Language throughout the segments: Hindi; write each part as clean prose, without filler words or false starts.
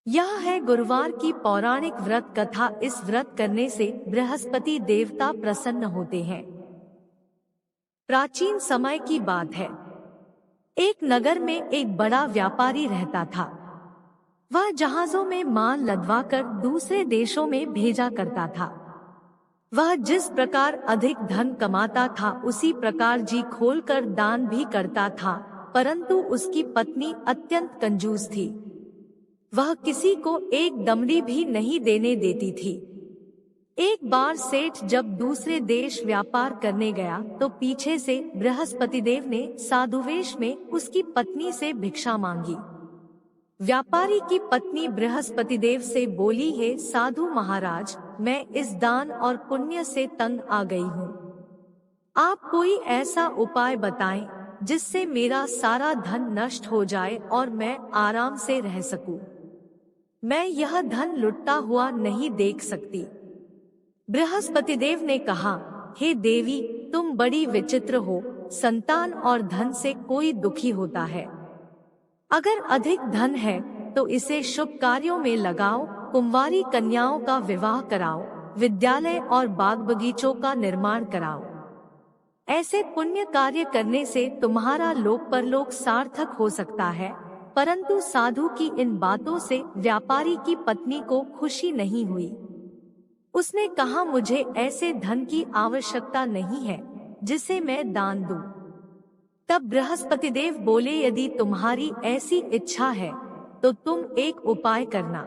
यह है गुरुवार की पौराणिक व्रत कथा। इस व्रत करने से बृहस्पति देवता प्रसन्न होते हैं। प्राचीन समय की बात है। एक नगर में एक बड़ा व्यापारी रहता था। वह जहाजों में माल लदवाकर दूसरे देशों में भेजा करता था। वह जिस प्रकार अधिक धन कमाता था उसी प्रकार जी खोलकर दान भी करता था, परंतु उसकी पत्नी अत्यंत कंजूस थी। वह किसी को एक दमड़ी भी नहीं देने देती थी। एक बार सेठ जब दूसरे देश व्यापार करने गया तो पीछे से बृहस्पतिदेव ने साधुवेश में उसकी पत्नी से भिक्षा मांगी। व्यापारी की पत्नी बृहस्पतिदेव से बोली, हे साधु महाराज, मैं इस दान और पुण्य से तंग आ गई हूँ। आप कोई ऐसा उपाय बताएं जिससे मेरा सारा धन नष्ट हो जाए और मैं आराम से रह सकूं। मैं यह धन लुटता हुआ नहीं देख सकती। बृहस्पतिदेव ने कहा, हे देवी, तुम बड़ी विचित्र हो। संतान और धन से कोई दुखी होता है। अगर अधिक धन है तो इसे शुभ कार्यों में लगाओ, कुंवारी कन्याओं का विवाह कराओ, विद्यालय और बाग बगीचों का निर्माण कराओ। ऐसे पुण्य कार्य करने से तुम्हारा लोक परलोक सार्थक हो सकता है। परंतु साधु की इन बातों से व्यापारी की पत्नी को खुशी नहीं हुई। उसने कहा, मुझे ऐसे धन की आवश्यकता नहीं है जिसे मैं दान दूं। तब बृहस्पतिदेव बोले, यदि तुम्हारी ऐसी इच्छा है तो तुम एक उपाय करना।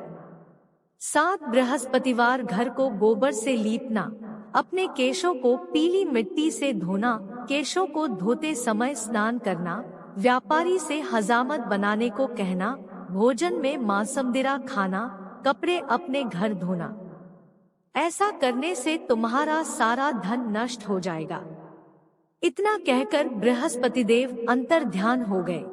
7 बृहस्पतिवार घर को गोबर से लीपना, अपने केशों को पीली मिट्टी से धोना, केशों को धोते समय स्नान करना, व्यापारी से हजामत बनाने को कहना, भोजन में मांसमदिरा खाना, कपड़े अपने घर धोना। ऐसा करने से तुम्हारा सारा धन नष्ट हो जाएगा। इतना कहकर बृहस्पतिदेव अंतर्ध्यान हो गए।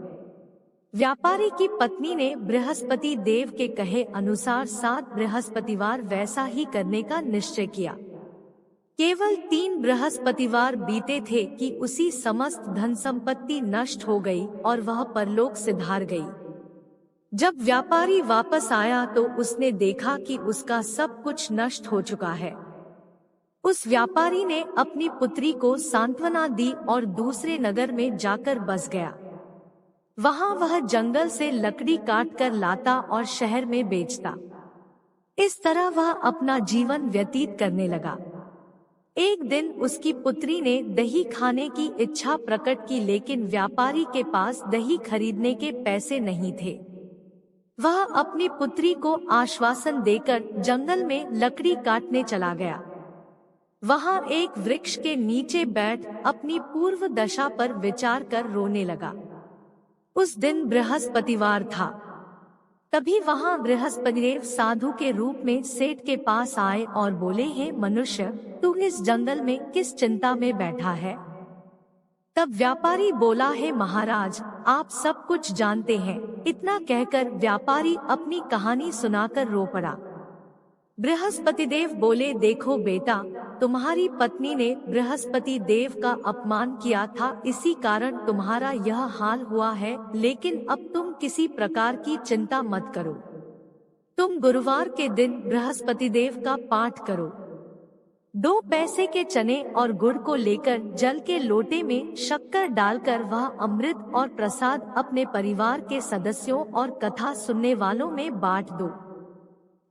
व्यापारी की पत्नी ने बृहस्पति देव के कहे अनुसार 7 बृहस्पतिवार वैसा ही करने का निश्चय किया। केवल 3 बृहस्पतिवार बीते थे कि उसी समस्त धन संपत्ति नष्ट हो गई और वह परलोक सिधार गई। जब व्यापारी वापस आया तो उसने देखा कि उसका सब कुछ नष्ट हो चुका है। उस व्यापारी ने अपनी पुत्री को सांत्वना दी और दूसरे नगर में जाकर बस गया। वहां वह जंगल से लकड़ी काट कर लाता और शहर में बेचता। इस तरह वह अपना जीवन व्यतीत करने लगा। एक दिन उसकी पुत्री ने दही खाने की इच्छा प्रकट की, लेकिन व्यापारी के पास दही खरीदने के पैसे नहीं थे। वह अपनी पुत्री को आश्वासन देकर जंगल में लकड़ी काटने चला गया। वहां एक वृक्ष के नीचे बैठ अपनी पूर्व दशा पर विचार कर रोने लगा। उस दिन बृहस्पतिवार था। तभी वहां बृहस्पतिदेव साधु के रूप में सेठ के पास आए और बोले, हे मनुष्य, तू इस जंगल में किस चिंता में बैठा है? तब व्यापारी बोला, हे महाराज, आप सब कुछ जानते हैं। इतना कहकर व्यापारी अपनी कहानी सुनाकर रो पड़ा। बृहस्पतिदेव बोले, देखो बेटा, तुम्हारी पत्नी ने बृहस्पति देव का अपमान किया था, इसी कारण तुम्हारा यह हाल हुआ है। लेकिन अब तुम किसी प्रकार की चिंता मत करो। तुम गुरुवार के दिन बृहस्पति देव का पाठ करो। 2 पैसे के चने और गुड़ को लेकर जल के लोटे में शक्कर डालकर वह अमृत और प्रसाद अपने परिवार के सदस्यों और कथा सुनने वालों में बांट दो।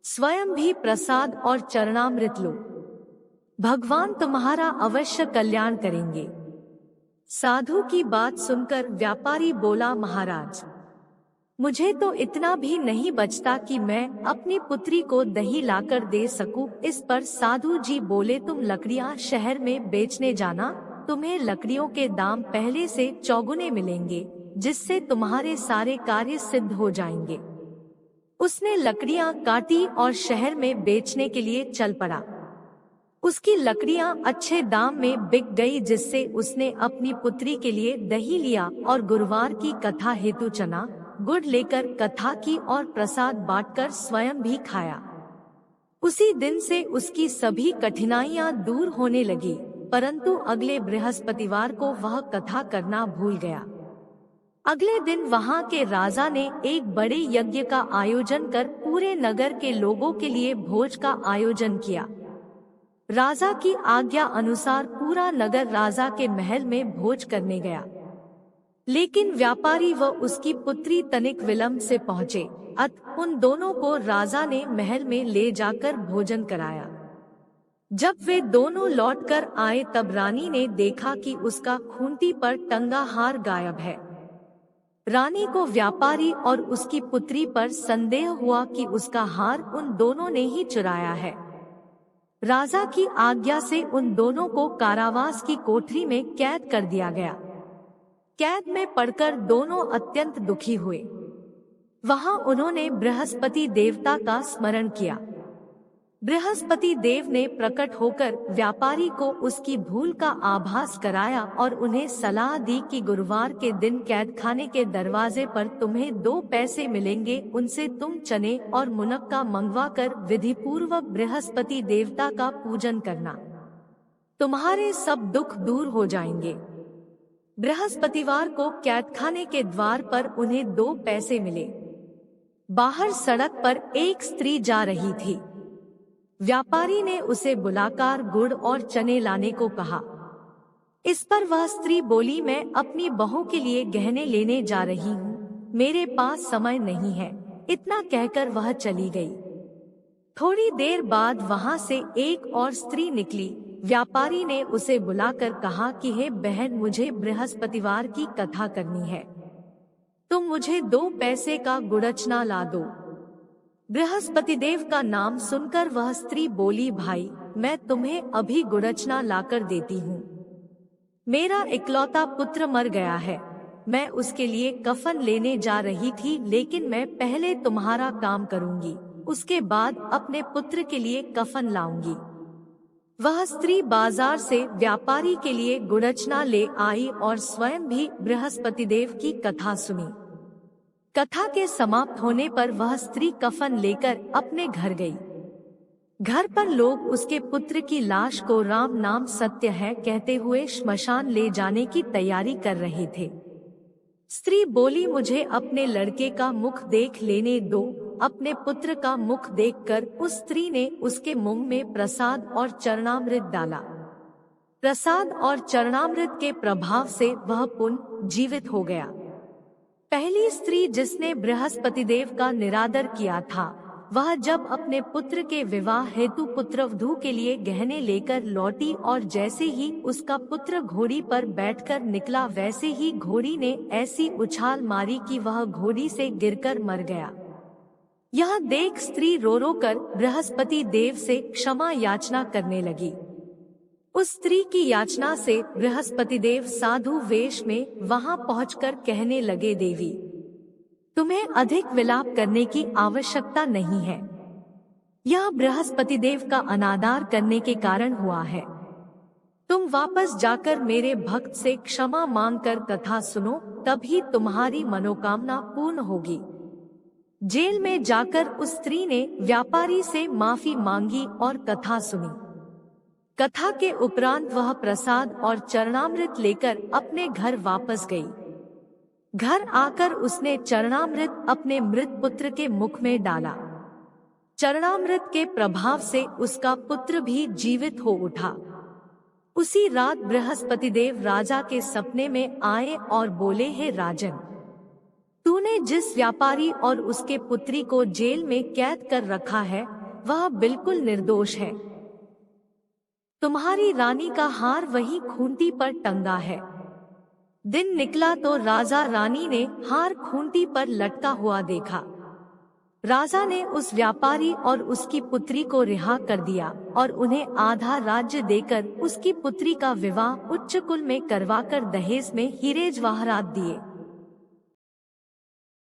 स्वयं भी प्रसाद और चरणामृत लो। भगवान तुम्हारा अवश्य कल्याण करेंगे। साधु की बात सुनकर व्यापारी बोला, महाराज, मुझे तो इतना भी नहीं बचता कि मैं अपनी पुत्री को दही लाकर दे सकूं। इस पर साधु जी बोले, तुम लकड़ियां शहर में बेचने जाना, तुम्हें लकड़ियों के दाम पहले से चौगुने मिलेंगे, जिससे तुम्हारे सारे कार्य सिद्ध हो जाएंगे। उसने लकड़ियां काटी और शहर में बेचने के लिए चल पड़ा। उसकी लकड़ियां अच्छे दाम में बिक गई, जिससे उसने अपनी पुत्री के लिए दही लिया और गुरुवार की कथा हेतु चना गुड़ लेकर कथा की और प्रसाद बांटकर स्वयं भी खाया। उसी दिन से उसकी सभी कठिनाइयां दूर होने लगी, परंतु अगले बृहस्पतिवार को वह कथा करना भूल गया। अगले दिन वहां के राजा ने एक बड़े यज्ञ का आयोजन कर पूरे नगर के लोगों के लिए भोज का आयोजन किया। राजा की आज्ञा अनुसार पूरा नगर राजा के महल में भोज करने गया, लेकिन व्यापारी व उसकी पुत्री तनिक विलंब से पहुँचे। अतः उन दोनों को राजा ने महल में ले जाकर भोजन कराया। जब वे दोनों लौटकर आए तब रानी ने देखा कि उसका खूंटी पर टंगा हार गायब है। रानी को व्यापारी और उसकी पुत्री पर संदेह हुआ कि उसका हार उन दोनों ने ही चुराया है। राजा की आज्ञा से उन दोनों को कारावास की कोठरी में कैद कर दिया गया। कैद में पड़कर दोनों अत्यंत दुखी हुए। वहां उन्होंने बृहस्पति देवता का स्मरण किया। बृहस्पति देव ने प्रकट होकर व्यापारी को उसकी भूल का आभास कराया और उन्हें सलाह दी कि गुरुवार के दिन कैदखाने के दरवाजे पर तुम्हें 2 पैसे मिलेंगे, उनसे तुम चने और मुनक्का मंगवा कर विधि पूर्वक बृहस्पति देवता का पूजन करना। तुम्हारे सब दुख दूर हो जाएंगे। बृहस्पतिवार को कैदखाने के द्वार पर उन्हें 2 पैसे मिले। बाहर सड़क पर एक स्त्री जा रही थी। व्यापारी ने उसे बुलाकर गुड़ और चने लाने को कहा। इस पर वह स्त्री बोली, मैं अपनी बहू के लिए गहने लेने जा रही हूँ, मेरे पास समय नहीं है। इतना कहकर वह चली गई। थोड़ी देर बाद वहां से एक और स्त्री निकली। व्यापारी ने उसे बुलाकर कहा कि हे बहन, मुझे बृहस्पतिवार की कथा करनी है, तुम मुझे 2 पैसे का गुड़चना ला दो। बृहस्पति देव का नाम सुनकर वह स्त्री बोली, भाई मैं तुम्हें अभी गुड़चना लाकर देती हूँ। मेरा इकलौता पुत्र मर गया है, मैं उसके लिए कफन लेने जा रही थी, लेकिन मैं पहले तुम्हारा काम करूँगी, उसके बाद अपने पुत्र के लिए कफन लाऊंगी। वह स्त्री बाजार से व्यापारी के लिए गुड़चना ले आई और स्वयं भी बृहस्पति देव की कथा सुनी। कथा के समाप्त होने पर वह स्त्री कफन लेकर अपने घर गई। घर पर लोग उसके पुत्र की लाश को राम नाम सत्य है कहते हुए श्मशान ले जाने की तैयारी कर रहे थे। स्त्री बोली, मुझे अपने लड़के का मुख देख लेने दो। अपने पुत्र का मुख देखकर उस स्त्री ने उसके मुंह में प्रसाद और चरणामृत डाला। प्रसाद और चरणामृत के प्रभाव से वह पुनः जीवित हो गया। पहली स्त्री जिसने बृहस्पति देव का निरादर किया था, वह जब अपने पुत्र के विवाह हेतु पुत्रवधू के लिए गहने लेकर लौटी और जैसे ही उसका पुत्र घोड़ी पर बैठकर निकला, वैसे ही घोड़ी ने ऐसी उछाल मारी कि वह घोड़ी से गिरकर मर गया। यह देख स्त्री रो रो कर बृहस्पति देव से क्षमा याचना करने लगी। उस स्त्री की याचना से बृहस्पति देव साधु वेश में वहां पहुंचकर कहने लगे, देवी तुम्हें अधिक विलाप करने की आवश्यकता नहीं है। यह बृहस्पति देव का अनादर करने के कारण हुआ है। तुम वापस जाकर मेरे भक्त से क्षमा मांगकर कथा सुनो, तभी तुम्हारी मनोकामना पूर्ण होगी। जेल में जाकर उस स्त्री ने व्यापारी से माफी मांगी और कथा सुनी। कथा के उपरांत वह प्रसाद और चरणामृत लेकर अपने घर वापस गई। घर आकर उसने चरणामृत अपने मृत पुत्र के मुख में डाला। चरणामृत के प्रभाव से उसका पुत्र भी जीवित हो उठा। उसी रात बृहस्पति देव राजा के सपने में आए और बोले, हे राजन, तूने जिस व्यापारी और उसके पुत्री को जेल में कैद कर रखा है वह बिल्कुल निर्दोष है। तुम्हारी रानी का हार वही खूंटी पर टंगा है। दिन निकला तो राजा रानी ने हार खूंटी पर लटका हुआ देखा। राजा ने उस व्यापारी और उसकी पुत्री को रिहा कर दिया और उन्हें आधा राज्य देकर उसकी पुत्री का विवाह उच्च कुल में करवाकर दहेज में हीरे जवाहरात दिए।